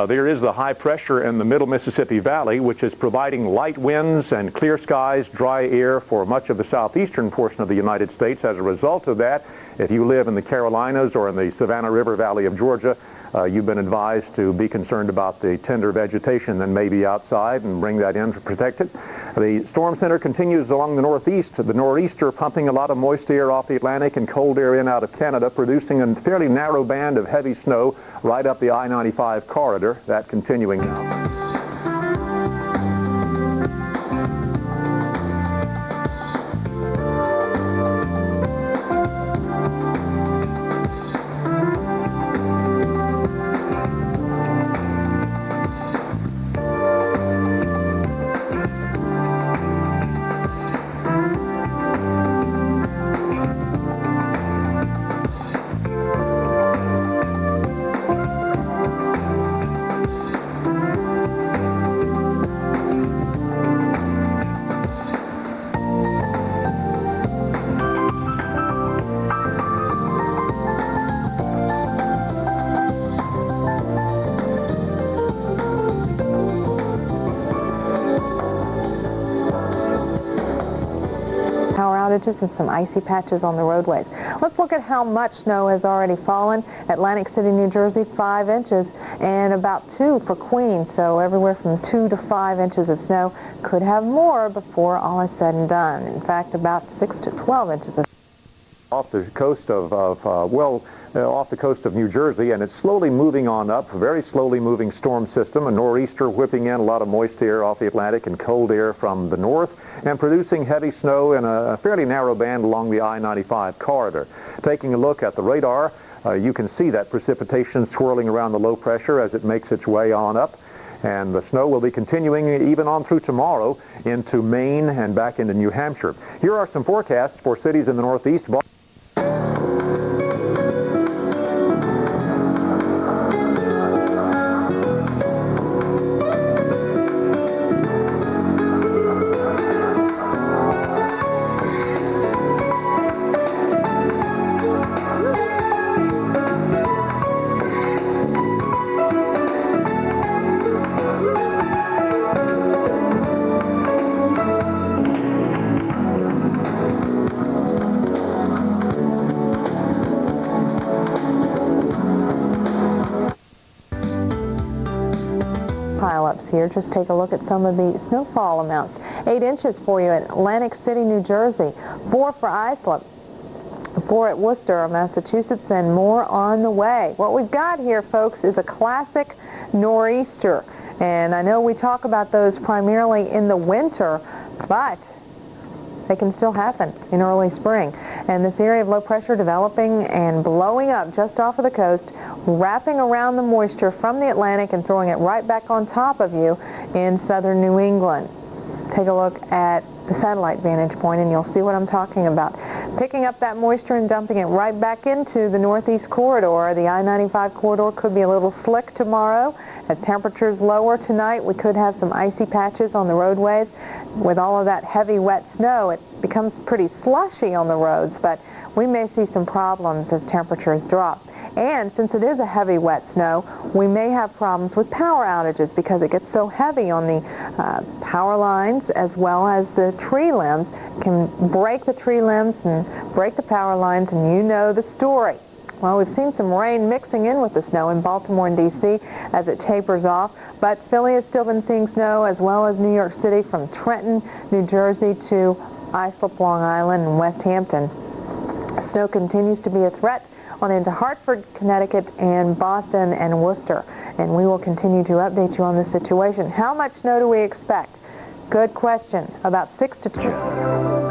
There is the high pressure in the middle Mississippi Valley, which is providing light winds and clear skies, dry air for much of the southeastern portion of the United States. As a result of that, if you live in the Carolinas or in the Savannah River Valley of Georgia, you've been advised to be concerned about the tender vegetation that may be outside and bring that in to protect it. The storm center continues along the northeast. The nor'easter pumping a lot of moist air off the Atlantic and cold air in out of Canada, producing a fairly narrow band of heavy snow right up the I-95 corridor. That continuing now. Outages and some icy patches on the roadways. Let's look at how much snow has already fallen. Atlantic City, New Jersey, 5 inches, and about 2 for Queens. So everywhere from 2 to 5 inches of snow. Could have more before all is said and done. In fact, about 6 to 12 inches of off the coast of off the coast of New Jersey, and it's slowly moving on up, a very slowly moving storm system, a nor'easter whipping in a lot of moist air off the Atlantic and cold air from the north, and producing heavy snow in a fairly narrow band along the I-95 corridor. Taking a look at the radar, you can see that precipitation swirling around the low pressure as it makes its way on up, and the snow will be continuing even on through tomorrow into Maine and back into New Hampshire. Here are some forecasts for cities in the Northeast. Pile-ups here. Just take a look at some of the snowfall amounts. 8 inches for you at Atlantic City, New Jersey. 4 for Islip. 4 at Worcester, Massachusetts, and more on the way. What we've got here, folks, is a classic nor'easter. And I know we talk about those primarily in the winter, but they can still happen in early spring. And this area of low pressure developing and blowing up just off of the coast, wrapping around the moisture from the Atlantic and throwing it right back on top of you in southern New England. Take a look at the satellite vantage point and you'll see what I'm talking about. Picking up that moisture and dumping it right back into the northeast corridor. The I-95 corridor could be a little slick tomorrow. As temperatures lower tonight, we could have some icy patches on the roadways. With all of that heavy wet snow, it becomes pretty slushy on the roads, but we may see some problems as temperatures drop. And since it is a heavy wet snow, we may have problems with power outages because it gets so heavy on the power lines as well as the tree limbs. It can break the tree limbs and break the power lines, and you know the story. Well, we've seen some rain mixing in with the snow in Baltimore and D.C. as it tapers off, but Philly has still been seeing snow, as well as New York City from Trenton, New Jersey to Islip, Long Island, and West Hampton. Snow continues to be a threat on into Hartford, Connecticut, and Boston and Worcester. And we will continue to update you on this situation. How much snow do we expect? Good question. About 6 to 2.